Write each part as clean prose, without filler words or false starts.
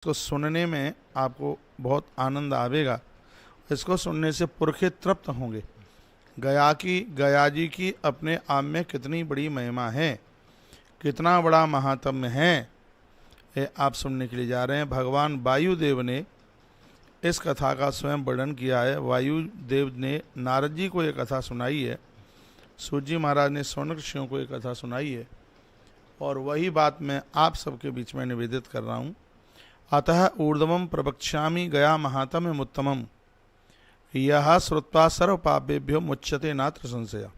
इसको सुनने में आपको बहुत आनंद आवेगा। इसको सुनने से पुरखे तृप्त होंगे। गया जी की अपने आप में कितनी बड़ी महिमा है, कितना बड़ा महात्म्य है, ये आप सुनने के लिए जा रहे हैं। भगवान वायुदेव ने इस कथा का स्वयं वर्णन किया है। वायुदेव ने नारद जी को ये कथा सुनाई है, सूत जी महाराज ने सौनक ऋषियों को ये कथा सुनाई है, और वही बात मैं आप सबके बीच में निवेदित कर रहा हूँ। अतः ऊर्ध्वं प्रवक्ष्यामि गया महात्म्यमुत्तमम् यह श्रुत्वा सर्व पापेभ्यो मुच्यते नात्र संशय।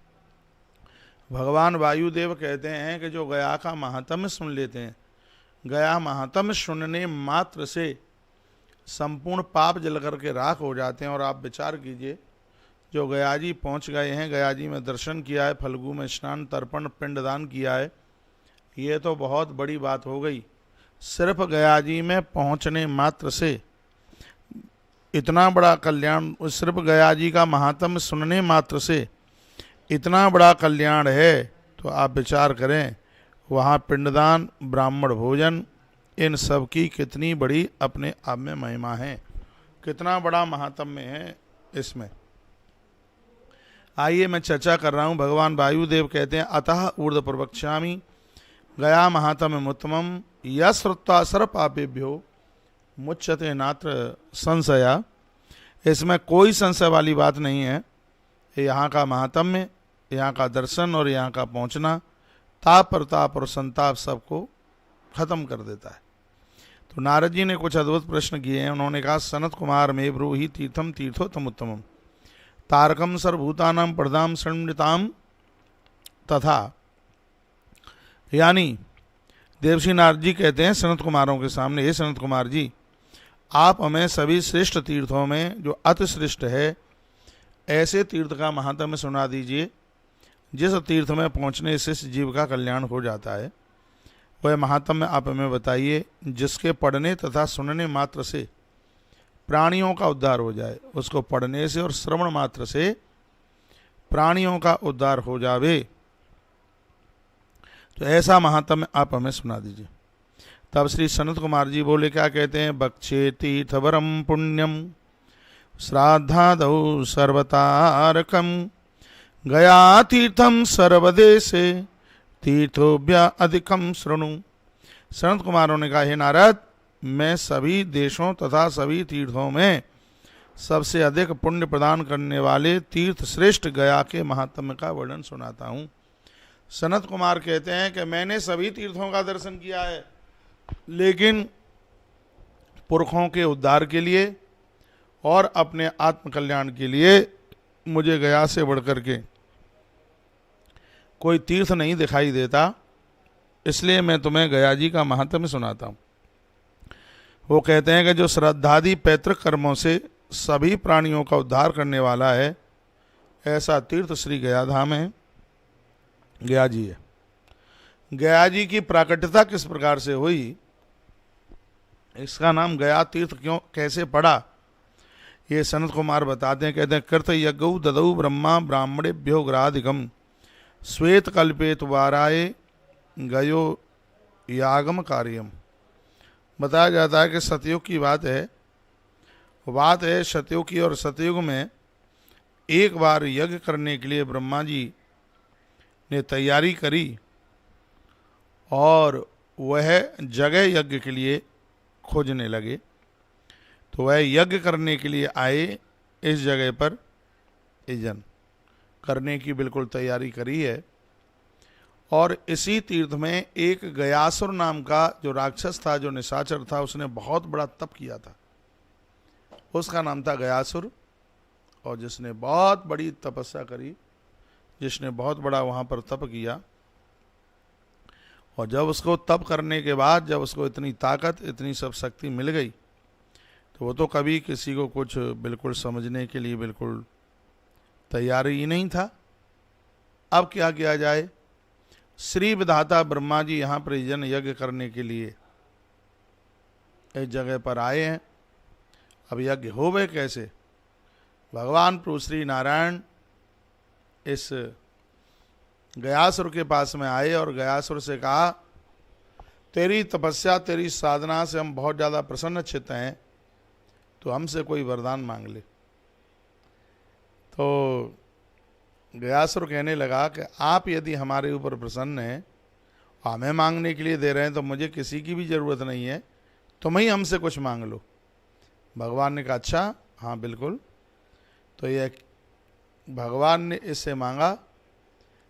भगवान वायुदेव कहते हैं कि जो गया का महात्म्य सुन लेते हैं, गया महात्म्य सुनने मात्र से संपूर्ण पाप जल करके राख हो जाते हैं। और आप विचार कीजिए, जो गया जी पहुँच गए हैं, गया जी में दर्शन किया है, फल्गु में स्नान तर्पण पिंडदान किया है, ये तो बहुत बड़ी बात हो गई। सिर्फ गया जी में पहुंचने मात्र से इतना बड़ा कल्याण, सिर्फ गया जी का महात्म्य सुनने मात्र से इतना बड़ा कल्याण है, तो आप विचार करें वहाँ पिंडदान, ब्राह्मण भोजन, इन सब की कितनी बड़ी अपने आप में महिमा है, कितना बड़ा महात्म्य है इसमें। आइए मैं चर्चा कर रहा हूँ। भगवान वायुदेव कहते हैं अतः ऊर्ध्व प्रवक्ष्यामि गया महात्म्यमुत्तमम् यः श्रुत्वा सर्व पापेभ्यो मुच्यते नात्र संशया। इसमें कोई संशय वाली बात नहीं है। यहाँ का महात्म्य, यहाँ का दर्शन और यहाँ का पहुँचना ताप प्रताप और संताप सबको खत्म कर देता है। तो नारद जी ने कुछ अद्भुत प्रश्न किए हैं। उन्होंने कहा सनत कुमार मे ब्रूहि तीर्थम तीर्थोत्तमोत्तमम् तारकम सर्वभूतानां प्रदाम शृण्यताम तथा। यानी देवर्षि नारद जी कहते हैं सनत कुमारों के सामने, हे सनत कुमार जी, आप हमें सभी श्रेष्ठ तीर्थों में जो अति श्रेष्ठ है ऐसे तीर्थ का महात्म्य सुना दीजिए जिस तीर्थ में पहुँचने से जीव का कल्याण हो जाता है। वह महात्म्य आप हमें बताइए जिसके पढ़ने तथा सुनने मात्र से प्राणियों का उद्धार हो जाए। उसको पढ़ने से और श्रवण मात्र से प्राणियों का उद्धार हो जावे, तो ऐसा महात्म्य आप हमें सुना दीजिए। तब श्री सनत कुमार जी बोले, क्या कहते हैं, बक्षे तीर्थवरम पुण्यम श्राद्धादौ सर्वतारकम गया तीर्थम सर्वदेशे तीर्थोभ्य अधिकम शृणु। सनत कुमारों ने कहा, हे नारद, मैं सभी देशों तथा सभी तीर्थों में सबसे अधिक पुण्य प्रदान करने वाले तीर्थ श्रेष्ठ गया के महात्म्य का वर्णन सुनाता हूँ। सनत कुमार कहते हैं कि मैंने सभी तीर्थों का दर्शन किया है, लेकिन पुरखों के उद्धार के लिए और अपने आत्म कल्याण के लिए मुझे गया से बढ़कर के कोई तीर्थ नहीं दिखाई देता, इसलिए मैं तुम्हें गया जी का महात्म्य सुनाता हूँ। वो कहते हैं कि जो श्रद्धादि पैतृक कर्मों से सभी प्राणियों का उद्धार करने वाला है, ऐसा तीर्थ श्री गया धाम है, गया जी है। गया जी की प्राकट्यता किस प्रकार से हुई, इसका नाम गया तीर्थ क्यों कैसे पड़ा, ये सनत कुमार बताते हैं। कहते हैं कृत यज्ञौ ददौ ब्रह्मा ब्राह्मणेभ्यो ग्राधिकम श्वेत कल्पेत वाराय गयो यागम कार्यम। बताया जाता है कि सतयुग की बात है सतयुग की, और सतयुग में एक बार यज्ञ करने के लिए ब्रह्मा जी ने तैयारी करी और वह जगह यज्ञ के लिए खोजने लगे। तो वह यज्ञ करने के लिए आए इस जगह पर, यजन करने की बिल्कुल तैयारी करी है। और इसी तीर्थ में एक गयासुर नाम का जो राक्षस था, जो निशाचर था, उसने बहुत बड़ा तप किया था। उसका नाम था गयासुर, और जिसने बहुत बड़ी तपस्या करी, जिसने बहुत बड़ा वहाँ पर तप किया। और जब उसको तप करने के बाद जब उसको इतनी ताकत, इतनी सब शक्ति मिल गई, तो वो तो कभी किसी को कुछ बिल्कुल समझने के लिए बिल्कुल तैयार ही नहीं था। अब क्या किया जाए, श्री विधाता ब्रह्मा जी यहाँ पर यजन यज्ञ करने के लिए इस जगह पर आए हैं। अब यज्ञ होवे कैसे, भगवान प्रभु श्री नारायण इस गयासुर के पास में आए और गयासुर से कहा तेरी तपस्या, तेरी साधना से हम बहुत ज़्यादा प्रसन्न चित्त हैं, तो हमसे कोई वरदान मांग ले। तो गयासुर कहने लगा कि आप यदि हमारे ऊपर प्रसन्न हैं, हमें मांगने के लिए दे रहे हैं, तो मुझे किसी की भी ज़रूरत नहीं है, तुम ही हमसे कुछ मांग लो। भगवान ने कहा अच्छा, हाँ बिल्कुल। तो ये भगवान ने इससे मांगा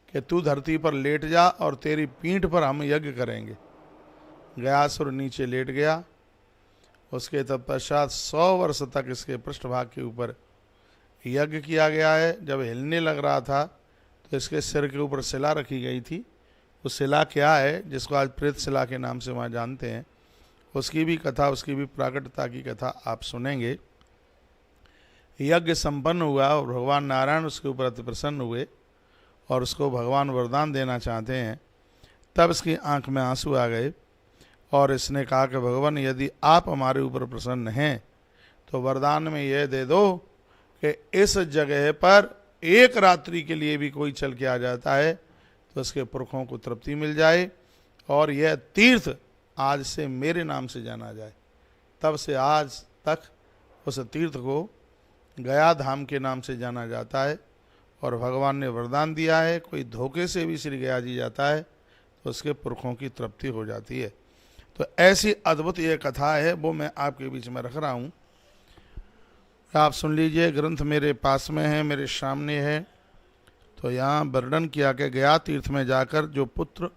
कि तू धरती पर लेट जा और तेरी पीठ पर हम यज्ञ करेंगे। गयासुर नीचे लेट गया। उसके तत्पश्चात 100 वर्ष तक इसके पृष्ठभाग के ऊपर यज्ञ किया गया है। जब हिलने लग रहा था तो इसके सिर के ऊपर शिला रखी गई थी। वो शिला क्या है, जिसको आज प्रेत शिला के नाम से वहाँ जानते हैं, उसकी भी कथा, उसकी भी प्राकटता की कथा आप सुनेंगे। यज्ञ संपन्न हुआ और भगवान नारायण उसके ऊपर अति प्रसन्न हुए और उसको भगवान वरदान देना चाहते हैं। तब इसकी आंख में आंसू आ गए और इसने कहा कि भगवान, यदि आप हमारे ऊपर प्रसन्न हैं तो वरदान में यह दे दो कि इस जगह पर एक रात्रि के लिए भी कोई चल के आ जाता है तो उसके पुरखों को तृप्ति मिल जाए और यह तीर्थ आज से मेरे नाम से जाना जाए। तब से आज तक उस तीर्थ को गया धाम के नाम से जाना जाता है। और भगवान ने वरदान दिया है, कोई धोखे से भी श्री गया जी जाता है तो उसके पुरखों की तृप्ति हो जाती है। तो ऐसी अद्भुत ये कथा है, वो मैं आपके बीच में रख रहा हूँ, आप सुन लीजिए। ग्रंथ मेरे पास में है, मेरे सामने है। तो यहाँ वर्णन किया कि गया तीर्थ में जाकर जो पुत्र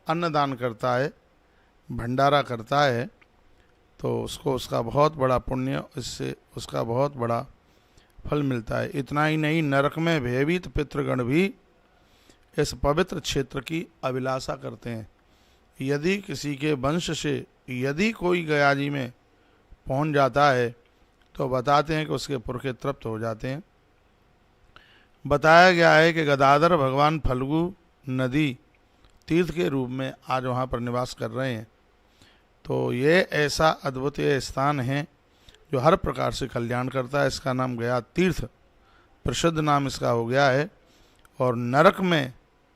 अन्नदान करता है, भंडारा करता है, तो उसको उसका बहुत बड़ा पुण्य, इससे उसका बहुत बड़ा फल मिलता है। इतना ही नहीं, नरक में भयभीत पितृगण भी इस पवित्र क्षेत्र की अभिलाषा करते हैं। यदि किसी के वंश से यदि कोई गया जी में पहुंच जाता है तो बताते हैं कि उसके पुरखे तृप्त हो जाते हैं। बताया गया है कि गदाधर भगवान फल्गु नदी तीर्थ के रूप में आज वहाँ पर निवास कर रहे हैं। तो ये ऐसा अद्वितीय स्थान है जो हर प्रकार से कल्याण करता है। इसका नाम गया तीर्थ, प्रसिद्ध नाम इसका हो गया है। और नरक में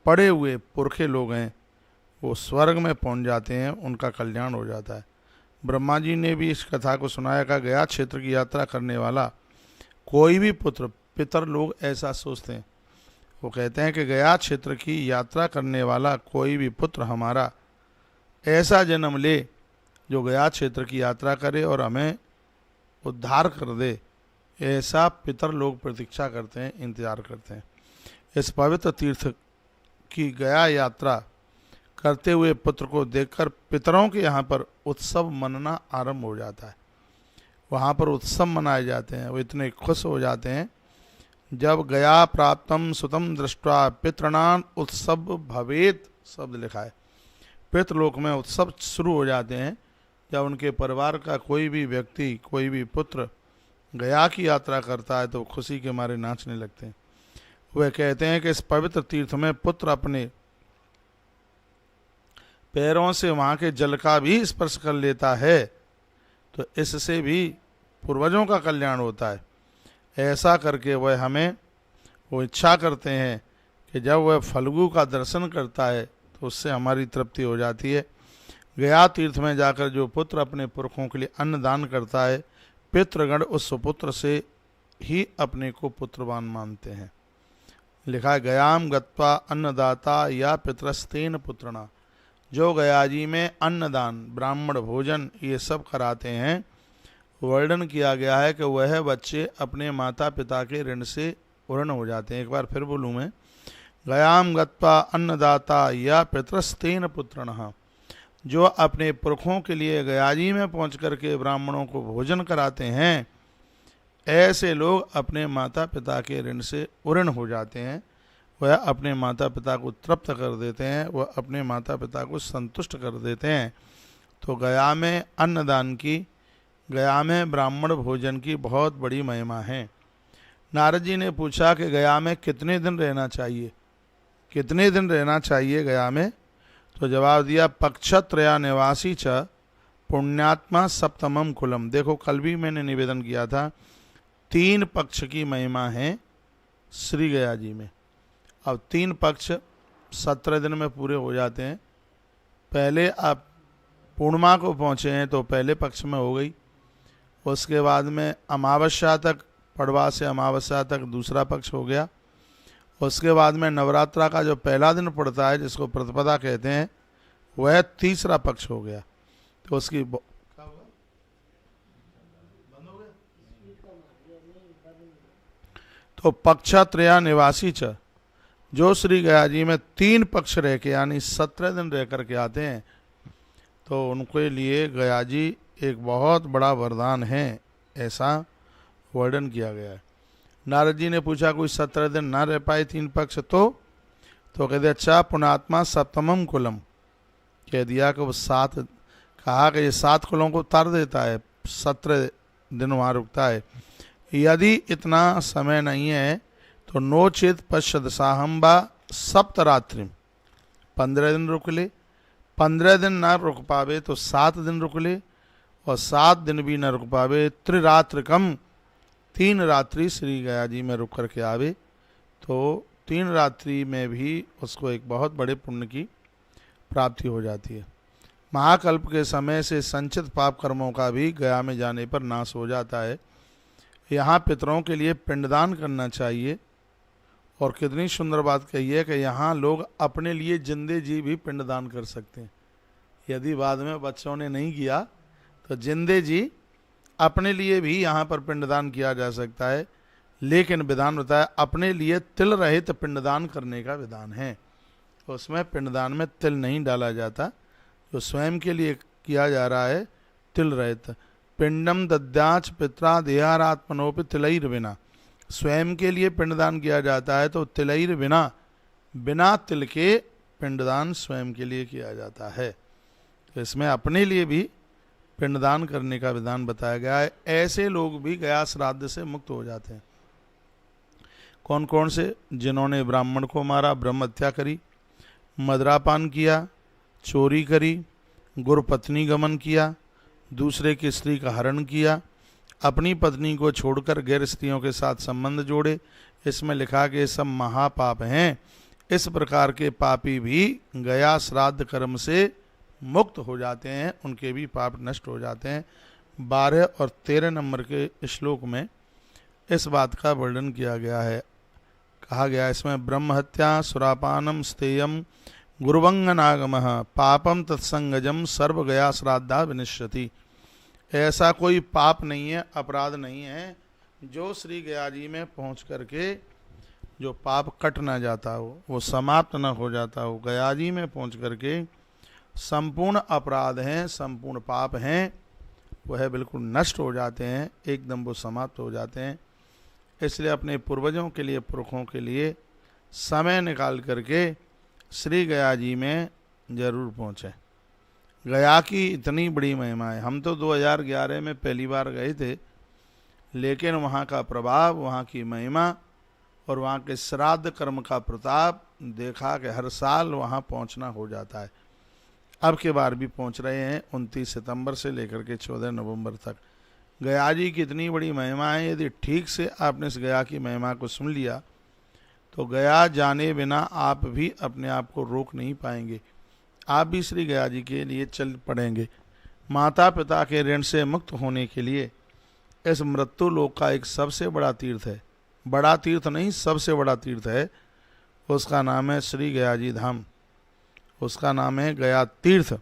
पड़े हुए पुरखे लोग हैं, वो स्वर्ग में पहुंच जाते हैं, उनका कल्याण हो जाता है। ब्रह्मा जी ने भी इस कथा को सुनाया का गया क्षेत्र की यात्रा करने वाला कोई भी पुत्र, पितर लोग ऐसा सोचते हैं, वो कहते हैं कि गया क्षेत्र की यात्रा करने वाला कोई भी पुत्र हमारा ऐसा जन्म ले जो गया क्षेत्र की यात्रा करे और हमें उद्धार कर दे, ऐसा पितर लोग प्रतीक्षा करते हैं, इंतजार करते हैं। इस पवित्र तीर्थ की गया यात्रा करते हुए पुत्र को देखकर पितरों के यहाँ पर उत्सव मनना आरंभ हो जाता है। वहाँ पर उत्सव मनाए जाते हैं। वो इतने खुश हो जाते हैं, जब गया प्राप्तम सुतम दृष्ट्वा पितृणान उत्सव भवेत शब्द लिखा है। पितृलोक में उत्सव शुरू हो जाते हैं जब उनके परिवार का कोई भी व्यक्ति, कोई भी पुत्र गया की यात्रा करता है तो खुशी के मारे नाचने लगते हैं। वे कहते हैं कि इस पवित्र तीर्थ में पुत्र अपने पैरों से वहाँ के जल का भी स्पर्श कर लेता है तो इससे भी पूर्वजों का कल्याण होता है। ऐसा करके वह हमें वो इच्छा करते हैं कि जब वह फल्गु का दर्शन करता है तो उससे हमारी तृप्ति हो जाती है। गया तीर्थ में जाकर जो पुत्र अपने पुरखों के लिए अन्न दान करता है, पितृगण उस सुपुत्र से ही अपने को पुत्रवान मानते हैं। लिखा है, गयाम गत्वा अन्नदाता या पितरस्तेन पुत्रणा। जो गया जी में अन्नदान, ब्राह्मण भोजन ये सब कराते हैं, वर्णन किया गया है कि वह बच्चे अपने माता पिता के ऋण से उर्ण हो जाते हैं। एक बार फिर बोलूँ मैं, गयाम गत्वा अन्नदाता या पितरस्तेन पुत्रणः। जो अपने पुरखों के लिए गया जी में पहुँच करके ब्राह्मणों को भोजन कराते हैं, ऐसे लोग अपने माता पिता के ऋण से उर्ण हो जाते हैं। वह अपने माता पिता को तृप्त कर देते हैं, वह अपने माता पिता को संतुष्ट कर देते हैं। तो गया में अन्नदान की, गया में ब्राह्मण भोजन की बहुत बड़ी महिमा है। नारद जी ने पूछा कि गया में कितने दिन रहना चाहिए, कितने दिन रहना चाहिए गया में? तो जवाब दिया, पक्षत्रया निवासी च पुण्यात्मा सप्तमम कुलम। देखो कल भी मैंने निवेदन किया था, 3 पक्ष की महिमा है श्री गया जी में। अब 3 पक्ष 17 दिन में पूरे हो जाते हैं। पहले आप पूर्णिमा को पहुँचे हैं तो पहले पक्ष में हो गई, उसके बाद में अमावस्या तक, पड़वा से अमावस्या तक दूसरा पक्ष हो गया, उसके बाद में नवरात्रा का जो पहला दिन पड़ता है जिसको प्रतिपदा कहते हैं वह तीसरा पक्ष हो गया। तो उसकी क्या होगा, बंद हो गया। तो पक्षात्रया निवासी च, जो श्री गया जी में 3 पक्ष रह के यानी 17 दिन रह करके आते हैं तो उनके लिए गया जी एक बहुत बड़ा वरदान है, ऐसा वर्णन किया गया है। नारद जी ने पूछा कोई 17 दिन ना रह पाए 3 पक्ष तो कहते अच्छा पुणात्मा सप्तमम कुलम, कह दिया कि वो 7, कहा कि ये 7 कुलों को उतार देता है, 17 दिन वहाँ रुकता है। यदि इतना समय नहीं है तो नोचित पश्यद साहम्बा सप्तरात्रि, 15 दिन रुक ले, 15 दिन ना रुक पावे तो 7 दिन रुक ले, और 7 दिन भी न रुक पावे त्रिरात्रिकम, 3 रात्रि श्री गया जी में रुक करके आवे तो 3 रात्रि में भी उसको एक बहुत बड़े पुण्य की प्राप्ति हो जाती है। महाकल्प के समय से संचित पाप कर्मों का भी गया में जाने पर नाश हो जाता है। यहाँ पितरों के लिए पिंडदान करना चाहिए, और कितनी सुंदर बात कही है कि यहाँ लोग अपने लिए जिंदे जी भी पिंडदान कर सकते हैं। यदि बाद में बच्चों ने नहीं किया तो जिंदे जी अपने लिए भी यहाँ पर पिंडदान किया जा सकता है, लेकिन विधान बताया अपने लिए तिल रहित पिंडदान करने का विधान है। उसमें पिंडदान में तिल नहीं डाला जाता, जो स्वयं के लिए किया जा रहा है तिल रहित। पिंडम दद्याच पित्रा देहारात्मनोपि तिलैर बिना, स्वयं के लिए पिंडदान किया जाता है तो तिलैर बिना, बिना तिल के पिंडदान स्वयं के लिए किया जाता है। तो इसमें अपने लिए भी पिंडदान करने का विधान बताया गया है। ऐसे लोग भी गया श्राद्ध से मुक्त हो जाते हैं। कौन कौन से? जिन्होंने ब्राह्मण को मारा, ब्रह्म हत्या करी, मदरापान किया, चोरी करी, गुरपत्नी गमन किया, दूसरे की स्त्री का हरण किया, अपनी पत्नी को छोड़कर गैर स्त्रियों के साथ संबंध जोड़े। इसमें लिखा कि सब महापाप हैं। इस प्रकार के पापी भी गया श्राद्ध कर्म से मुक्त हो जाते हैं, उनके भी पाप नष्ट हो जाते हैं। 12 और 13 नंबर के श्लोक में इस बात का वर्णन किया गया है। कहा गया इसमें ब्रह्म हत्या सुरापानम स्तेयम गुरुवंगनागम पापम तत्संगजम सर्व गया श्राद्धा विनिश्यति। ऐसा कोई पाप नहीं है, अपराध नहीं है जो श्री गया जी में पहुँच करके जो पाप कट ना जाता हो, वो समाप्त न हो जाता हो। गया जी में पहुँच करके संपूर्ण अपराध हैं, संपूर्ण पाप हैं, वह बिल्कुल नष्ट हो जाते हैं, एकदम वो समाप्त हो जाते हैं। इसलिए अपने पूर्वजों के लिए, पुरखों के लिए समय निकाल करके श्री गया जी में जरूर पहुँचें। गया की इतनी बड़ी महिमा है। हम तो 2011 में पहली बार गए थे, लेकिन वहाँ का प्रभाव, वहाँ की महिमा और वहाँ के श्राद्ध कर्म का प्रताप देखा कि हर साल वहाँ पहुँचना हो जाता है। अब के बार भी पहुँच रहे हैं 29 सितंबर से लेकर के 14 नवंबर तक। गया जी की इतनी बड़ी महिमा है, यदि ठीक से आपने इस गया की महिमा को सुन लिया तो गया जाने बिना आप भी अपने आप को रोक नहीं पाएंगे। आप भी श्री गया जी के लिए चल पड़ेंगे। माता पिता के ऋण से मुक्त होने के लिए इस मृत्यु लोक का एक सबसे बड़ा तीर्थ है, बड़ा तीर्थ नहीं सबसे बड़ा तीर्थ है, उसका नाम है श्री गया जी धाम, उसका नाम है गया तीर्थ।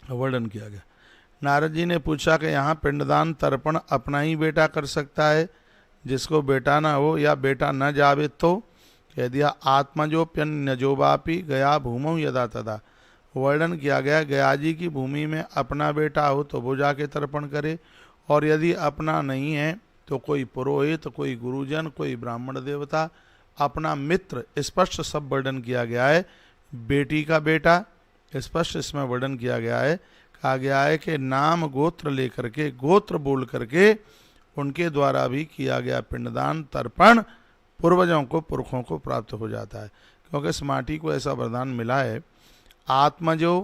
वर्णन किया गया। नारद जी ने पूछा कि यहाँ पिंडदान तर्पण अपना ही बेटा कर सकता है, जिसको बेटा ना हो या बेटा न जावे तो? कह दिया आत्मजोप्यन्यजोवापि गया भूमौ यदा तदा। वर्णन किया गया गया जी की भूमि में अपना बेटा हो तो वो जाके तर्पण करे, और यदि अपना नहीं है तो कोई पुरोहित, कोई गुरुजन, कोई ब्राह्मण देवता, अपना मित्र, स्पष्ट सब वर्णन किया गया है। बेटी का बेटा स्पष्ट इसमें वर्णन किया गया है। कहा गया है कि नाम गोत्र लेकर के, गोत्र बोल करके उनके द्वारा भी किया गया पिंडदान तर्पण पूर्वजों को, पुरखों को प्राप्त हो जाता है। क्योंकि इस माटी को ऐसा वरदान मिला है, आत्मजो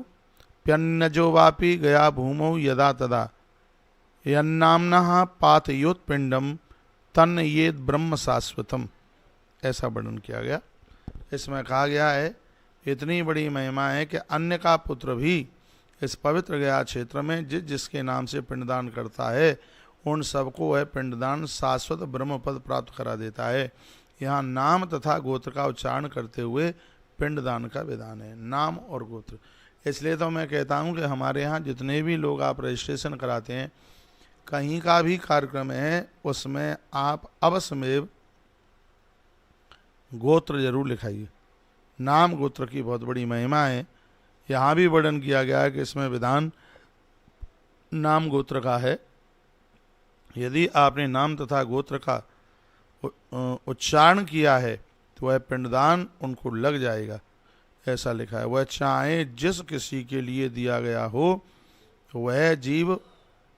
प्यन्नजो वापि गया भूमौ यदा तदा यन्नाम्नः पातयोत्पिंडम तन्न ये ब्रह्म शाश्वतम। ऐसा वर्णन किया गया। इसमें कहा गया है इतनी बड़ी महिमा है कि अन्य का पुत्र भी इस पवित्र गया क्षेत्र में जिसके नाम से पिंडदान करता है उन सबको वह पिंडदान शाश्वत ब्रह्म पद प्राप्त करा देता है। यहाँ नाम तथा गोत्र का उच्चारण करते हुए पिंडदान का विधान है, नाम और गोत्र। इसलिए तो मैं कहता हूँ कि हमारे यहाँ जितने भी लोग आप रजिस्ट्रेशन कराते हैं, कहीं का भी कार्यक्रम है, उसमें आप अवश्यमेव गोत्र जरूर लिखाइए। नाम गोत्र की बहुत बड़ी महिमा है। यहाँ भी वर्णन किया गया है कि इसमें विधान नाम गोत्र का है। यदि आपने नाम तथा गोत्र का उच्चारण किया है तो वह पिंडदान उनको लग जाएगा, ऐसा लिखा है। वह चाहे जिस किसी के लिए दिया गया हो वह जीव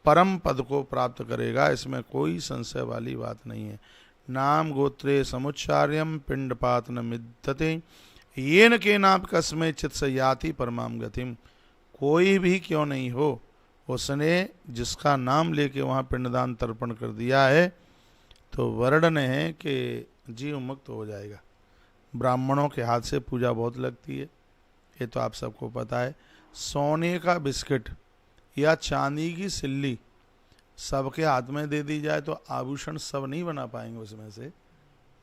परम पद को प्राप्त करेगा, इसमें कोई संशय वाली बात नहीं है। नाम गोत्रे समुच्चार्यम पिंडपात न मिद्यते येन के नाम कस्मे चित सयाति परमाम गतिम। कोई भी क्यों नहीं हो, उसने जिसका नाम लेके वहाँ पिंडदान तर्पण कर दिया है तो वर्णन है कि जीव मुक्त हो जाएगा। ब्राह्मणों के हाथ से पूजा बहुत लगती है, ये तो आप सबको पता है। सोने का बिस्किट या चांदी की सिल्ली सबके हाथ में दे दी जाए तो आभूषण सब नहीं बना पाएंगे उसमें से।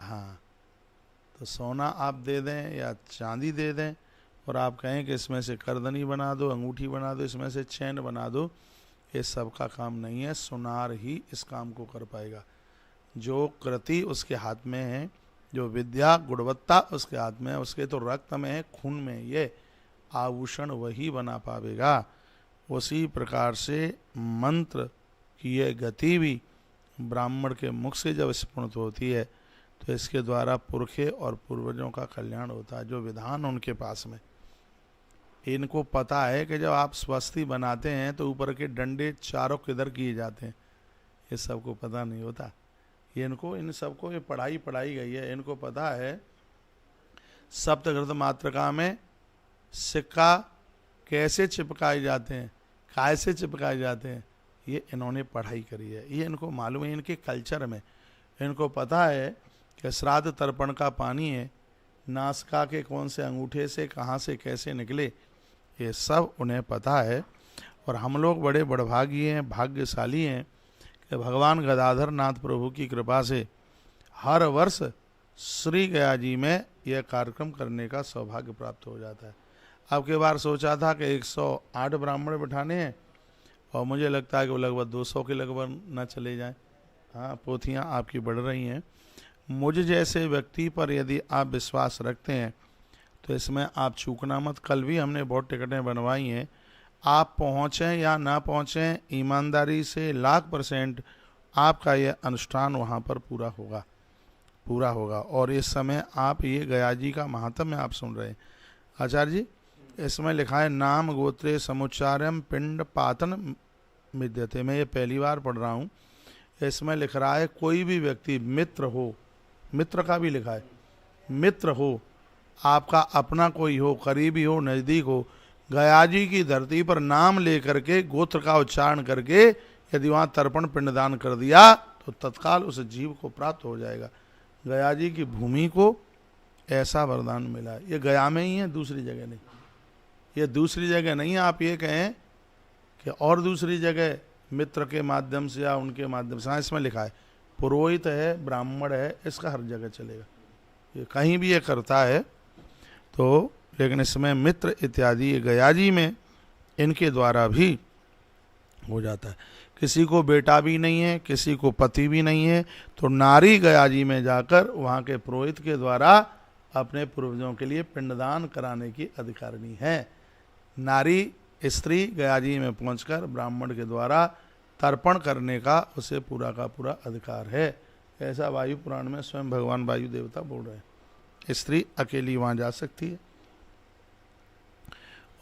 हाँ, तो सोना आप दे दें या चांदी दे दें और आप कहें कि इसमें से करदनी बना दो, अंगूठी बना दो, इसमें से चैन बना दो, ये सब का काम नहीं है। सुनार ही इस काम को कर पाएगा। जो कृति उसके हाथ में है, जो विद्या गुणवत्ता उसके हाथ में है, उसके तो रक्त में है, खून में, ये आभूषण वही बना पावेगा। उसी प्रकार से मंत्र की यह गति भी ब्राह्मण के मुख से जब स्फुरित होती है तो इसके द्वारा पुरखे और पूर्वजों का कल्याण होता है। जो विधान उनके पास में, इनको पता है कि जब आप स्वस्ति बनाते हैं तो ऊपर के डंडे चारों किधर किए जाते हैं, ये सबको पता नहीं होता। ये इनको, इन सबको ये पढ़ाई गई है। इनको पता है सप्तघृत मातृका में सिक्का कैसे चिपकाए जाते हैं, कैसे चिपकाए जाते हैं, ये इन्होंने पढ़ाई करी है। ये इनको मालूम है, इनके कल्चर में इनको पता है कि श्राद्ध तर्पण का पानी है, नासका के कौन से अंगूठे से कहाँ से कैसे निकले, ये सब उन्हें पता है। और हम लोग बड़े बड़भागी हैं, भाग्यशाली हैं कि भगवान गदाधर नाथ प्रभु की कृपा से हर वर्ष श्री गया जी में यह कार्यक्रम करने का सौभाग्य प्राप्त हो जाता है। अब की बार सोचा था कि 108 ब्राह्मण बिठाने हैं और मुझे लगता है कि वो लगभग 200 के लगभग न चले जाएं। हाँ, पोथियाँ आपकी बढ़ रही हैं। मुझ जैसे व्यक्ति पर यदि आप विश्वास रखते हैं तो इसमें आप चूकना मत। कल भी हमने बहुत टिकटें बनवाई हैं, आप पहुँचें या ना पहुँचें, ईमानदारी से 100% आपका यह अनुष्ठान वहाँ पर पूरा होगा। और इस समय आप ये गया जी का महात्म्य आप सुन रहे हैं। आचार्य जी, इसमें लिखा है नाम गोत्रे समुच्चार्यम पिंड पातन मिद्यते। मैं ये पहली बार पढ़ रहा हूँ। इसमें लिख रहा है कोई भी व्यक्ति मित्र हो, मित्र का भी लिखा है, मित्र हो, आपका अपना कोई हो, करीबी हो, नज़दीक हो, गया जी की धरती पर नाम लेकर के गोत्र का उच्चारण करके यदि वहाँ तर्पण पिंडदान कर दिया तो तत्काल उस जीव को प्राप्त हो जाएगा। गया जी की भूमि को ऐसा वरदान मिला है। ये गया में ही है, दूसरी जगह नहीं। ये दूसरी जगह नहीं है। आप ये कहें कि और दूसरी जगह मित्र के माध्यम से या उनके माध्यम से, हाँ इसमें लिखा है पुरोहित है, ब्राह्मण है, इसका हर जगह चलेगा। ये कहीं भी ये करता है तो, लेकिन इसमें मित्र इत्यादि ये गया जी में इनके द्वारा भी हो जाता है। किसी को बेटा भी नहीं है, किसी को पति भी नहीं है, तो नारी गया जी में जाकर वहाँ के पुरोहित के द्वारा अपने पूर्वजों के लिए पिंडदान कराने की अधिकारिणी है। नारी स्त्री गया जी में पहुंचकर ब्राह्मण के द्वारा तर्पण करने का उसे पूरा का पूरा अधिकार है। ऐसा वायु पुराण में स्वयं भगवान वायु देवता बोल रहे हैं। स्त्री अकेली वहाँ जा सकती है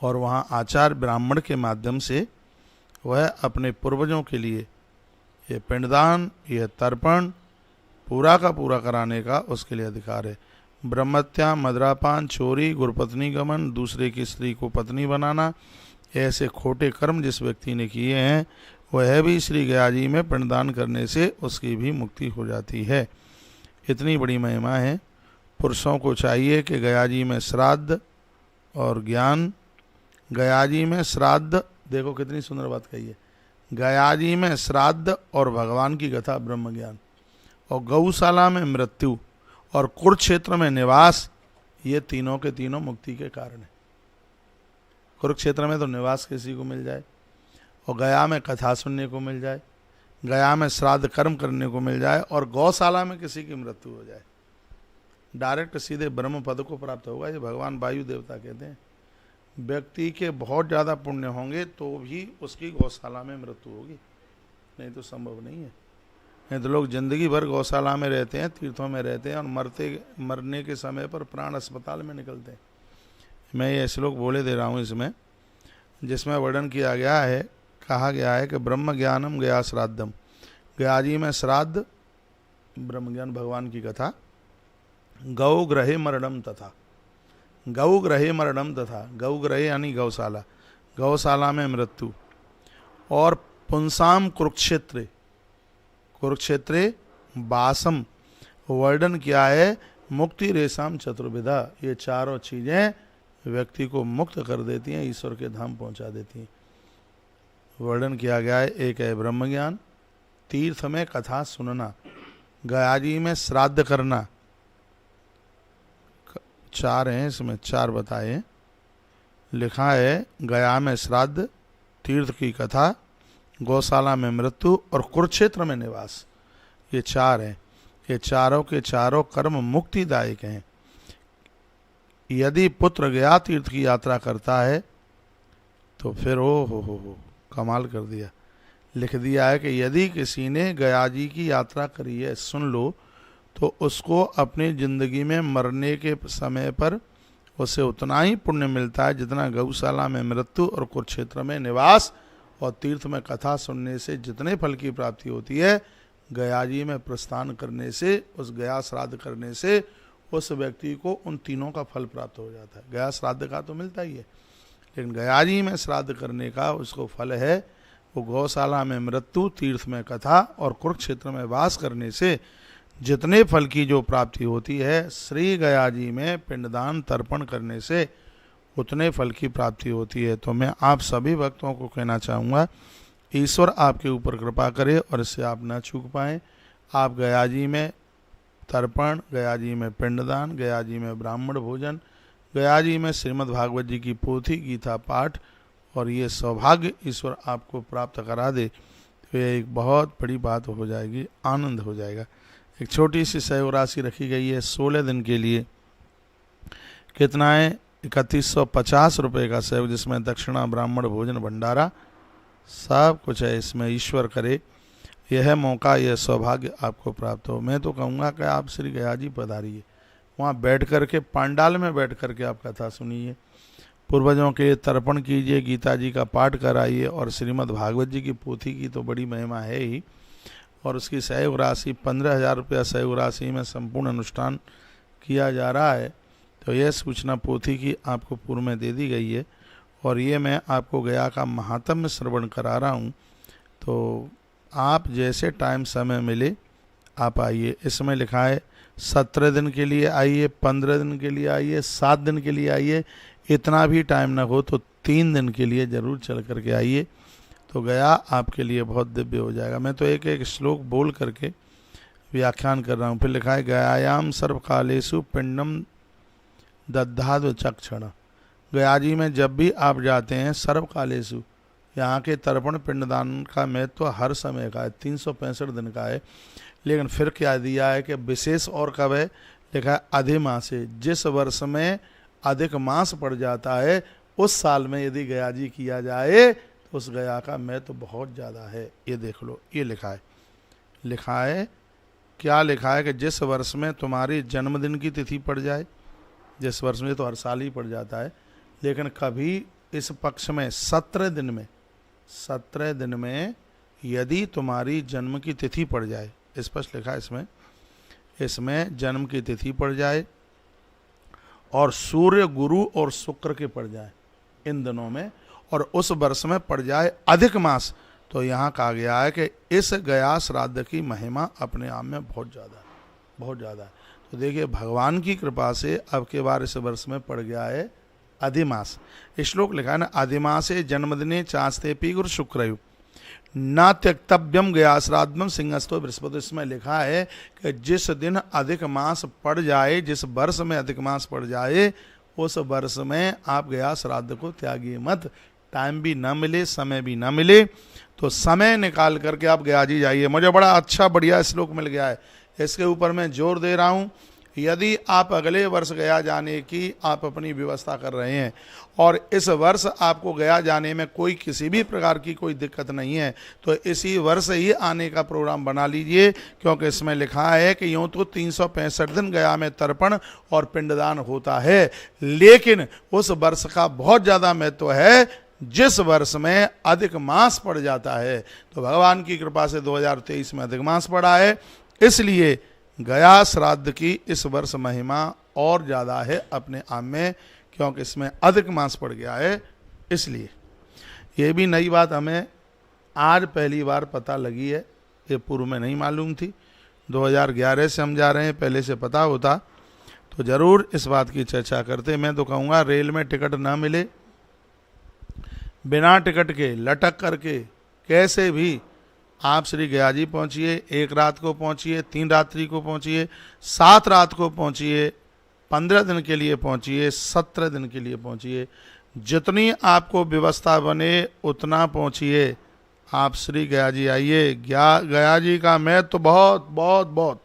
और वहाँ आचार्य ब्राह्मण के माध्यम से वह अपने पूर्वजों के लिए ये पिंडदान, ये तर्पण पूरा का पूरा कराने का उसके लिए अधिकार है। ब्रह्मत्या, मदरापान, चोरी, गुरपत्नी गमन, दूसरे की स्त्री को पत्नी बनाना, ऐसे खोटे कर्म जिस व्यक्ति ने किए हैं वह भी श्री गया जी में पिंडदान करने से उसकी भी मुक्ति हो जाती है। इतनी बड़ी महिमा है। पुरुषों को चाहिए कि गया जी में श्राद्ध और ज्ञान, गया जी में श्राद्ध, देखो कितनी सुंदर बात कही है, गया जी में श्राद्ध और भगवान की कथा ब्रह्म ज्ञान, और गौशाला में मृत्यु और कुरुक्षेत्र में निवास, ये तीनों के तीनों मुक्ति के कारण है। कुरुक्षेत्र में तो निवास किसी को मिल जाए, और गया में कथा सुनने को मिल जाए, गया में श्राद्ध कर्म करने को मिल जाए, और गौशाला में किसी की मृत्यु हो जाए, डायरेक्ट सीधे ब्रह्म पद को प्राप्त होगा। ये भगवान वायु देवता कहते हैं। व्यक्ति के बहुत ज़्यादा पुण्य होंगे तो भी उसकी गौशाला में मृत्यु होगी, नहीं तो संभव नहीं है। नहीं तो लोग जिंदगी भर गौशाला में रहते हैं, तीर्थों में रहते हैं, और मरने के समय पर प्राण अस्पताल में निकलते हैं। मैं ये श्लोक बोले दे रहा हूँ इसमें, जिसमें वर्णन किया गया है, कहा गया है कि ब्रह्म ज्ञानम गया श्राद्धम, गया जी में श्राद्ध, ब्रह्म ज्ञान भगवान की कथा, गौ ग्रहे मरणम तथा, गौ ग्रहे मरणम तथा, गौ ग्रहे यानी गौशाला, गौशाला में मृत्यु, और पुंसाम कुरुक्षेत्रे, कुरुक्षेत्रे वासम, वर्णन किया है मुक्ति रेशम चतुर्विधा, ये चारों चीजें व्यक्ति को मुक्त कर देती हैं, ईश्वर के धाम पहुंचा देती हैं। वर्णन किया गया है, एक है ब्रह्म ज्ञान, तीर्थ में कथा सुनना, गया जी में श्राद्ध करना, चार हैं इसमें, चार बताए, लिखा है गया में श्राद्ध, तीर्थ की कथा, गौशाला में मृत्यु और कुरुक्षेत्र में निवास, ये चार हैं। ये चारों के चारों कर्म मुक्तिदायक हैं। यदि पुत्र गया तीर्थ की यात्रा करता है तो फिर हो कमाल कर दिया, लिख दिया है कि यदि किसी ने गया जी की यात्रा करी है, सुन लो, तो उसको अपनी जिंदगी में मरने के समय पर उसे उतना ही पुण्य मिलता है जितना गौशाला में मृत्यु और कुरुक्षेत्र में निवास और तीर्थ में कथा सुनने से जितने फल की प्राप्ति होती है, गया जी में प्रस्थान करने से, उस गया श्राद्ध करने से उस व्यक्ति को उन तीनों का फल प्राप्त हो जाता है। गया श्राद्ध का तो मिलता ही है, लेकिन गया जी में श्राद्ध करने का उसको फल है, वो गौशाला में मृत्यु, तीर्थ में कथा और कुरुक्षेत्र में वास करने से जितने फल की जो प्राप्ति होती है, श्री गया जी में पिंडदान तर्पण करने से उतने फल की प्राप्ति होती है। तो मैं आप सभी भक्तों को कहना चाहूँगा, ईश्वर आपके ऊपर कृपा करे और इससे आप न चूक पाएँ। आप गया जी में तर्पण, गया जी में पिंडदान, गया जी में ब्राह्मण भोजन, गया जी में श्रीमद् भागवत जी की पोथी, गीता पाठ, और ये सौभाग्य ईश्वर आपको प्राप्त करा दे तो ये एक बहुत बड़ी बात हो जाएगी, आनंद हो जाएगा। एक छोटी सी सहयोग राशि रखी गई है 16 दिन के लिए, कितना है 3150 रुपये का सहयोग, जिसमें दक्षिणा, ब्राह्मण भोजन, भंडारा सब कुछ है। इसमें ईश्वर करे यह मौका, यह सौभाग्य आपको प्राप्त हो। मैं तो कहूँगा कि आप श्री गया जी पधारिए, वहाँ बैठ कर के, पांडाल में बैठ कर के आप कथा सुनिए, पूर्वजों के लिए तर्पण कीजिए, गीता जी का पाठ कराइए, और श्रीमद् भागवत जी की पोथी की तो बड़ी महिमा है ही, और उसकी सहयोग राशि 15,000 रुपया सहयोग राशि में संपूर्ण अनुष्ठान किया जा रहा है। तो यह सूचना पोथी की आपको पूर्व में दे दी गई है, और ये मैं आपको गया का महात्म्य श्रवण करा रहा हूँ। तो आप जैसे टाइम समय मिले आप आइए। इसमें लिखा है 17 दिन के लिए आइए, 15 दिन के लिए आइए, 7 दिन के लिए आइए, इतना भी टाइम ना हो तो 3 दिन के लिए ज़रूर चल करके आइए, तो गया आपके लिए बहुत दिव्य हो जाएगा। मैं तो एक एक श्लोक बोल करके व्याख्यान कर रहा हूँ। फिर लिखा है गयायाम सर्वकालेषु पिंडम दद्धाद चक्षण, गया जी में जब भी आप जाते हैं, सर्वकालेषु, यहाँ के तर्पण पिंडदान का महत्व तो हर समय का है, 365 दिन का है। लेकिन फिर क्या दिया है कि विशेष और कब है, लिखा है अधिमासे, जिस वर्ष में अधिक मास पड़ जाता है उस साल में यदि गया जी किया जाए तो उस गया का महत्व तो बहुत ज़्यादा है। ये देख लो, ये लिखा है क्या लिखा है कि जिस वर्ष में तुम्हारी जन्मदिन की तिथि पड़ जाए, जिस वर्ष में तो हर साल ही पड़ जाता है, लेकिन कभी इस पक्ष में 17 दिन में यदि तुम्हारी जन्म की तिथि पड़ जाए, स्पष्ट लिखा है इसमें जन्म की तिथि पड़ जाए, और सूर्य, गुरु और शुक्र के पड़ जाए इन दिनों में, और उस वर्ष में पड़ जाए अधिक मास, तो यहाँ कहा गया है कि इस गया श्राद्ध की महिमा अपने आप में बहुत ज़्यादा है। तो देखिए, भगवान की कृपा से अब के बार इस वर्ष में पड़ गया है अधिमास। श्लोक लिखा है ना, अधिमासे जन्मदिने चास्ते पी गुरु शुक्रयु न त्यक्तव्यम गया श्राद्धम सिंहस्थो बृहस्पति। इसमें लिखा है कि जिस दिन अधिक मास पड़ जाए, जिस वर्ष में अधिक मास पड़ जाए, उस वर्ष में आप गया श्राद्ध को त्यागिए मत। टाइम भी ना मिले, समय भी ना मिले, तो समय निकाल करके आप गया जी जाइए। मुझे बड़ा अच्छा बढ़िया श्लोक मिल गया है, इसके ऊपर मैं जोर दे रहा हूँ। यदि आप अगले वर्ष गया जाने की आप अपनी व्यवस्था कर रहे हैं और इस वर्ष आपको गया जाने में कोई किसी भी प्रकार की कोई दिक्कत नहीं है, तो इसी वर्ष ही आने का प्रोग्राम बना लीजिए, क्योंकि इसमें लिखा है कि यूँ तो 365 दिन गया में तर्पण और पिंडदान होता है, लेकिन उस वर्ष का बहुत ज़्यादा महत्व है जिस वर्ष में अधिक मास पड़ जाता है। तो भगवान की कृपा से 2023 में अधिक मास पड़ा है, इसलिए गया श्राद्ध की इस वर्ष महिमा और ज़्यादा है अपने आप में, क्योंकि इसमें अधिक मास पड़ गया है। इसलिए ये भी नई बात हमें आज पहली बार पता लगी है, ये पूर्व में नहीं मालूम थी। 2011 से हम जा रहे हैं, पहले से पता होता तो ज़रूर इस बात की चर्चा करते। मैं तो कहूँगा रेल में टिकट ना मिले, बिना टिकट के लटक करके कैसे भी आप श्री गया जी पहुँचिए। 1 रात को पहुँचिए, 3 रात्रि को पहुँचिए, 7 रात को पहुँचिए, 15 दिन के लिए पहुँचिए, 17 दिन के लिए पहुँचिए, जितनी आपको व्यवस्था बने उतना पहुँचिए। आप श्री गया जी आइए। गया जी का महत्व तो बहुत बहुत बहुत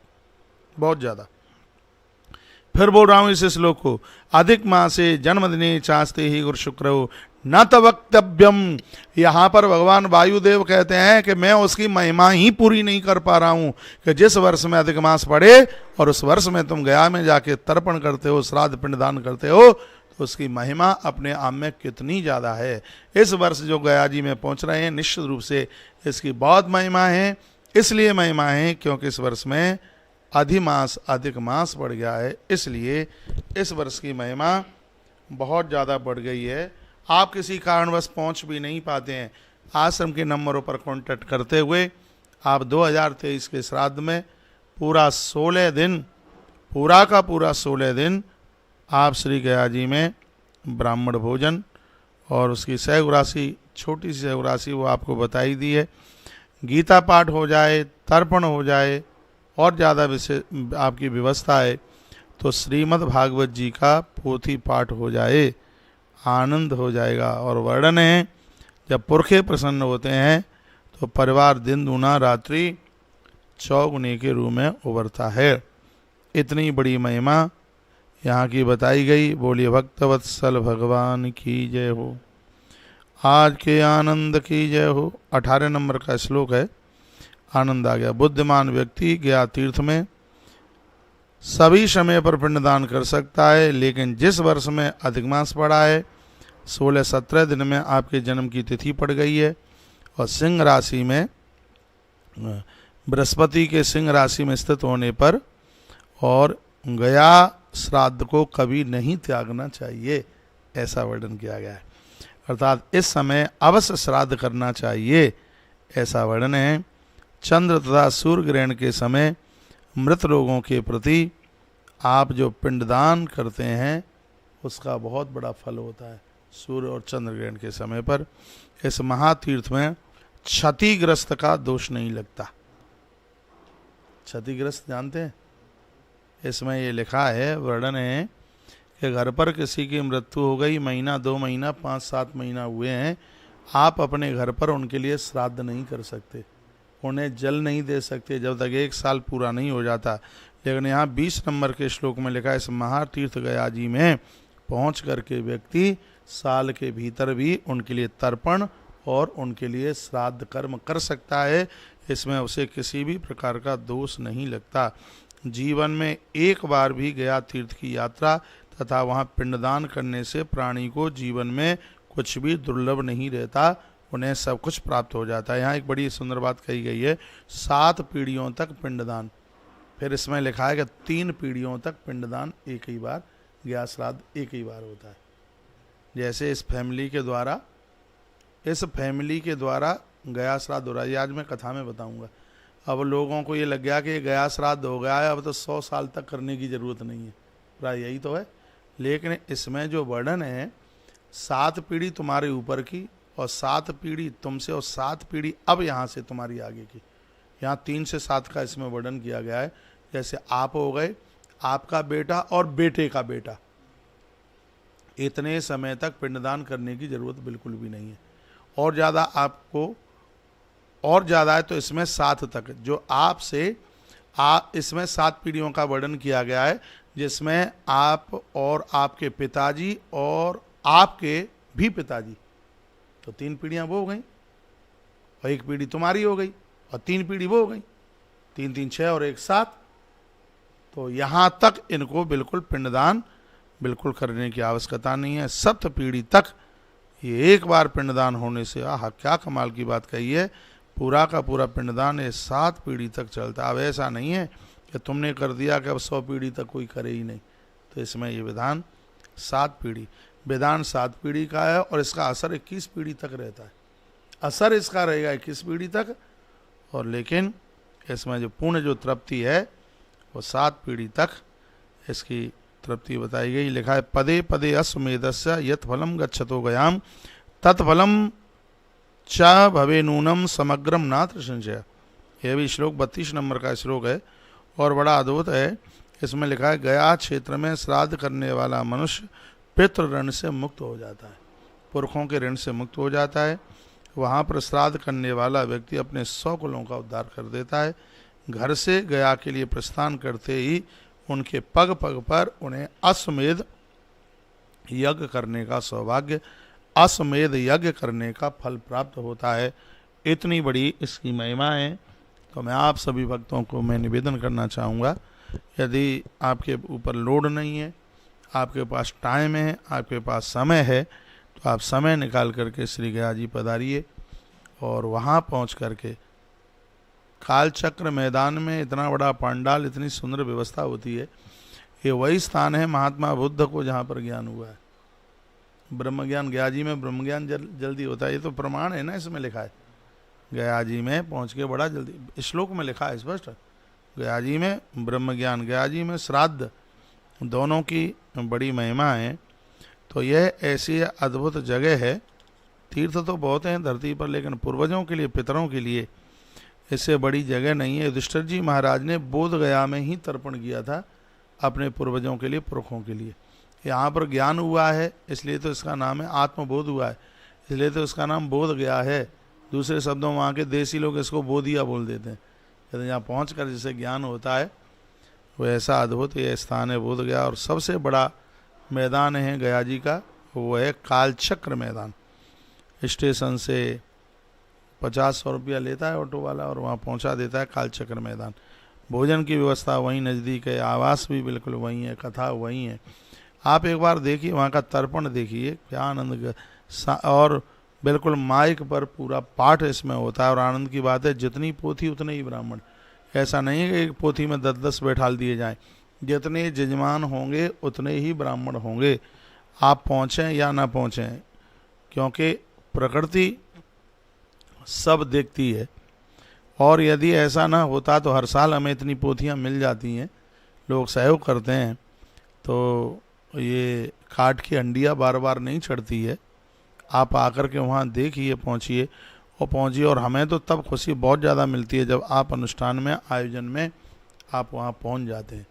बहुत ज़्यादा। फिर बोल रहा हूँ इस श्लोक को, अधिक मासे जन्मदिने चास्ते ही गुरु शुक्र न तवक्तव्यम। यहाँ पर भगवान वायुदेव कहते हैं कि मैं उसकी महिमा ही पूरी नहीं कर पा रहा हूँ कि जिस वर्ष में अधिक मास पड़े और उस वर्ष में तुम गया में जाके तर्पण करते हो, श्राद्ध पिंडदान करते हो, तो उसकी महिमा अपने आप में कितनी ज़्यादा है। इस वर्ष जो गया जी में पहुँच रहे हैं, निश्चित रूप से इसकी बहुत महिमा है। इसलिए महिमा है क्योंकि इस वर्ष में अधिक मास बढ़ गया है, इसलिए इस वर्ष की महिमा बहुत ज़्यादा बढ़ गई है। आप किसी कारणवश पहुंच भी नहीं पाते हैं, आश्रम के नंबरों पर कांटेक्ट करते हुए आप 2023 के श्राद्ध में पूरा 16 दिन, पूरा का पूरा 16 दिन आप श्री गया जी में ब्राह्मण भोजन और उसकी सहयोग राशि, छोटी सी सहयोग राशि वो आपको बताई दी है, गीता पाठ हो जाए, तर्पण हो जाए और ज़्यादा विशेष आपकी व्यवस्था है तो श्रीमद् भागवत जी का पोथी पाठ हो जाए, आनंद हो जाएगा। और वर्णन है जब पुरखे प्रसन्न होते हैं तो परिवार दिन दूना रात्रि चौगुने के रूप में उभरता है। इतनी बड़ी महिमा यहाँ की बताई गई। बोलिए भक्तवत्सल भगवान की जय हो, आज के आनंद की जय हो। 18 नंबर का श्लोक है, आनंद आ गया। बुद्धिमान व्यक्ति गया तीर्थ में सभी समय पर पिंडदान कर सकता है, लेकिन जिस वर्ष में अधिक मास पड़ा है 16-17 दिन में आपके जन्म की तिथि पड़ गई है और सिंह राशि में, बृहस्पति के सिंह राशि में स्थित होने पर और गया श्राद्ध को कभी नहीं त्यागना चाहिए, ऐसा वर्णन किया गया है। अर्थात इस समय अवश्य श्राद्ध करना चाहिए, ऐसा वर्णन है। चंद्र तथा सूर्य ग्रहण के समय मृत लोगों के प्रति आप जो पिंडदान करते हैं उसका बहुत बड़ा फल होता है। सूर्य और चंद्र ग्रहण के समय पर इस महातीर्थ में क्षतिग्रस्त का दोष नहीं लगता। क्षतिग्रस्त जानते हैं, इसमें ये लिखा है, वर्णन है कि घर पर किसी की मृत्यु हो गई, महीना 2 महीना 5-7 महीना हुए हैं, आप अपने घर पर उनके लिए श्राद्ध नहीं कर सकते, उन्हें जल नहीं दे सकते जब तक 1 साल पूरा नहीं हो जाता। लेकिन यहाँ 20 नंबर के श्लोक में लिखा है, इस महातीर्थ गया जी में पहुँच करके व्यक्ति साल के भीतर भी उनके लिए तर्पण और उनके लिए श्राद्ध कर्म कर सकता है, इसमें उसे किसी भी प्रकार का दोष नहीं लगता। जीवन में एक बार भी गया तीर्थ की यात्रा तथा वहाँ पिंडदान करने से प्राणी को जीवन में कुछ भी दुर्लभ नहीं रहता, उन्हें सब कुछ प्राप्त हो जाता है। यहाँ एक बड़ी सुंदर बात कही गई है, 7 पीढ़ियों तक पिंडदान। फिर इसमें लिखा है कि 3 पीढ़ियों तक पिंडदान एक ही बार, गया श्राद्ध एक ही बार होता है। जैसे इस फैमिली के द्वारा गया श्राद्ध हो रहा है, आज मैं कथा में बताऊंगा। अब लोगों को ये लग गया कि गया श्राद्ध हो गया है, अब तो 100 साल तक करने की ज़रूरत नहीं है, प्राय यही तो है। लेकिन इसमें जो वर्णन है 7 पीढ़ी तुम्हारे ऊपर की और 7 पीढ़ी तुमसे और 7 पीढ़ी अब यहाँ से तुम्हारी आगे की। यहाँ 3 से 7 का इसमें वर्णन किया गया है। जैसे आप हो गए, आपका बेटा और बेटे का बेटा, इतने समय तक पिंडदान करने की जरूरत बिल्कुल भी नहीं है। और ज़्यादा आपको और ज़्यादा है तो इसमें 7 तक, जो आपसे इसमें 7 पीढ़ियों का वर्णन किया गया है, जिसमें आप और आपके पिताजी और आपके भी पिताजी, तो 3 पीढ़ियाँ वो हो गई और 1 पीढ़ी तुम्हारी हो गई और 3 पीढ़ी वो हो गई, 3 3 6 और 1 7। तो यहाँ तक इनको बिल्कुल पिंडदान बिल्कुल करने की आवश्यकता नहीं है। 7 पीढ़ी तक ये एक बार पिंडदान होने से, आह क्या कमाल की बात कही है, पूरा का पूरा पिंडदान ये 7 पीढ़ी तक चलता है। अब ऐसा नहीं है कि तुमने कर दिया कि अब 100 पीढ़ी तक कोई करे ही नहीं। तो इसमें ये विधान 7 पीढ़ी, विधान 7 पीढ़ी का है और इसका असर 21 पीढ़ी तक रहता है। असर इसका रहेगा 21 पीढ़ी तक, और लेकिन इसमें जो पूर्ण जो तृप्ति है वो 7 पीढ़ी तक इसकी तृप्ति बताई गई। लिखा है पदे पदे अश्वमेधस्य यत् फलम गच्छतो गयाम तत्फलम च भवे नूनम समग्रम नात्र संशय। यह भी श्लोक 32 नंबर का श्लोक है और बड़ा अद्भुत है। इसमें लिखा है गया क्षेत्र में श्राद्ध करने वाला मनुष्य पितृ ऋण से मुक्त हो जाता है, पुरखों के ऋण से मुक्त हो जाता है। वहाँ पर श्राद्ध करने वाला व्यक्ति अपने 100 कुलों का उद्धार कर देता है। घर से गया के लिए प्रस्थान करते ही उनके पग पग पर उन्हें अश्वमेध यज्ञ करने का सौभाग्य, अश्वमेध यज्ञ करने का फल प्राप्त होता है। इतनी बड़ी इसकी महिमा है। तो मैं आप सभी भक्तों को मैं निवेदन करना चाहूँगा, यदि आपके ऊपर लोड नहीं है, आपके पास टाइम है, आपके पास समय है, तो आप समय निकाल करके श्री गया जी पधारिए और वहाँ पहुँच करके कालचक्र मैदान में इतना बड़ा पंडाल, इतनी सुंदर व्यवस्था होती है। ये वही स्थान है महात्मा बुद्ध को जहाँ पर ज्ञान हुआ है। ब्रह्म ज्ञान गया जी में ब्रह्म ज्ञान जल्दी होता है, ये तो प्रमाण है ना, इसमें लिखा है गया जी में पहुँच के बड़ा जल्दी, श्लोक में लिखा है स्पष्ट, गया जी में ब्रह्म ज्ञान, गया जी में श्राद्ध, दोनों की बड़ी महिमा है। तो यह ऐसी अद्भुत जगह है। तीर्थ तो बहुत हैं धरती पर, लेकिन पूर्वजों के लिए, पितरों के लिए इससे बड़ी जगह नहीं है। युधिष्ठिर जी महाराज ने बोध गया में ही तर्पण किया था अपने पूर्वजों के लिए, पुरखों के लिए। यहाँ पर ज्ञान हुआ है इसलिए तो इसका नाम है, आत्मबोध हुआ है इसलिए तो इसका नाम बोध गया है। दूसरे शब्दों वहाँ के देसी लोग इसको बोधिया बोल देते हैं। यदि यहाँ पहुँच कर जिसे ज्ञान होता है वो ऐसा अद्भुत ये स्थान है बोध गया। और सबसे बड़ा मैदान है गया जी का, वो है कालचक्र मैदान। स्टेशन से 50-100 रुपया लेता है ऑटो वाला और वहाँ पहुँचा देता है कालचक्र मैदान। भोजन की व्यवस्था वहीं नज़दीक है, आवास भी बिल्कुल वहीं है, कथा वहीं है। आप एक बार देखिए वहाँ का तर्पण देखिए, क्या आनंद। और बिल्कुल माइक पर पूरा पाठ इसमें होता है। और आनंद की बात है जितनी पोथी उतने ही ब्राह्मण, ऐसा नहीं है कि एक पोथी में 10-10 बैठाल दिए जाएं। जितने जजमान होंगे उतने ही ब्राह्मण होंगे, आप पहुँचें या ना पहुँचें, क्योंकि प्रकृति सब देखती है। और यदि ऐसा ना होता तो हर साल हमें इतनी पोथियाँ मिल जाती हैं, लोग सहयोग करते हैं, तो ये काठ की हंडिया बार बार नहीं चढ़ती है। आप आकर के वहाँ देखिए, पहुँचिए। और हमें तो तब खुशी बहुत ज़्यादा मिलती है जब आप अनुष्ठान में, आयोजन में आप वहाँ पहुँच जाते हैं।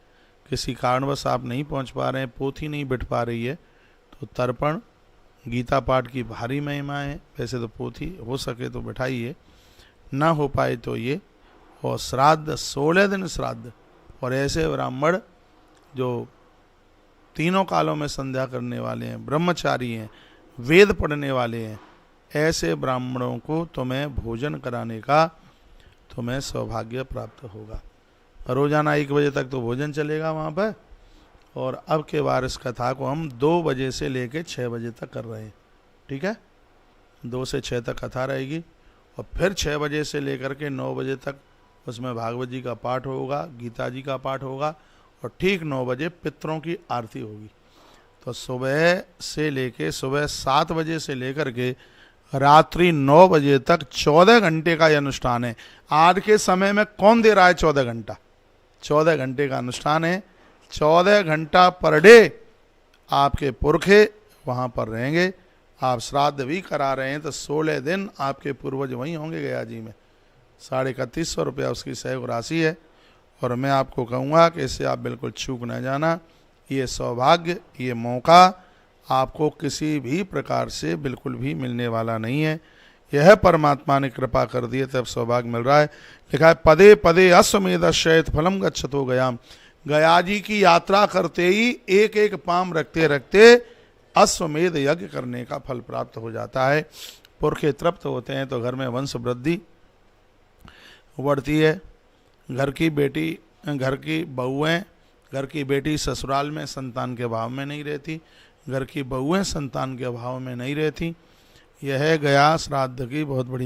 किसी कारणवश आप नहीं पहुँच पा रहे हैं, पोथी नहीं बिठ पा रही है, तो तर्पण गीता पाठ की भारी महिमा है। वैसे तो पोथी हो सके तो बिठाइए, ना हो पाए तो ये। और श्राद्ध 16 दिन श्राद्ध, और ऐसे ब्राह्मण जो तीनों कालों में संध्या करने वाले हैं, ब्रह्मचारी हैं, वेद पढ़ने वाले हैं, ऐसे ब्राह्मणों को तुम्हें भोजन कराने का तुम्हें सौभाग्य प्राप्त होगा। रोजाना 1 बजे तक तो भोजन चलेगा वहाँ पर। और अब के बार इस कथा को हम 2 बजे से लेकर 6 बजे तक कर रहे हैं, ठीक है। 2 से 6 तक कथा रहेगी और फिर 6 बजे से लेकर के 9 बजे तक उसमें भागवत जी का पाठ होगा, गीता जी का पाठ होगा, और ठीक 9 बजे पितरों की आरती होगी। तो सुबह से लेके सुबह 7 बजे से लेकर के रात्रि 9 बजे तक 14 घंटे का यह अनुष्ठान है। आज के समय में कौन दे रहा है 14 घंटा? 14 घंटे का अनुष्ठान है। 14 घंटा पर डे आपके पुरखे वहाँ पर रहेंगे आप श्राद्ध भी करा रहे हैं तो 16 दिन आपके पूर्वज वहीं होंगे गया जी में। 3150 रुपया उसकी सहयोग राशि है। और मैं आपको कहूँगा कि इसे आप बिल्कुल चूक न जाना। ये सौभाग्य, ये मौका आपको किसी भी प्रकार से बिल्कुल भी मिलने वाला नहीं है। यह परमात्मा ने कृपा कर दी है तब सौभाग्य मिल रहा है। लिखा है पदे पदे अश्वमेध शयत फलम गच्छतो गयाम। गया जी की यात्रा करते ही एक एक पाम रखते रखते अश्वमेध यज्ञ करने का फल प्राप्त हो जाता है। पुरखे तृप्त होते हैं तो घर में वंश वृद्धि बढ़ती है। घर की बेटी, घर की बहुएं, घर की बेटी ससुराल में संतान के अभाव में नहीं रहती, घर की बहुएं संतान के अभाव में नहीं रहती। यह गया श्राद्ध की बहुत बड़ी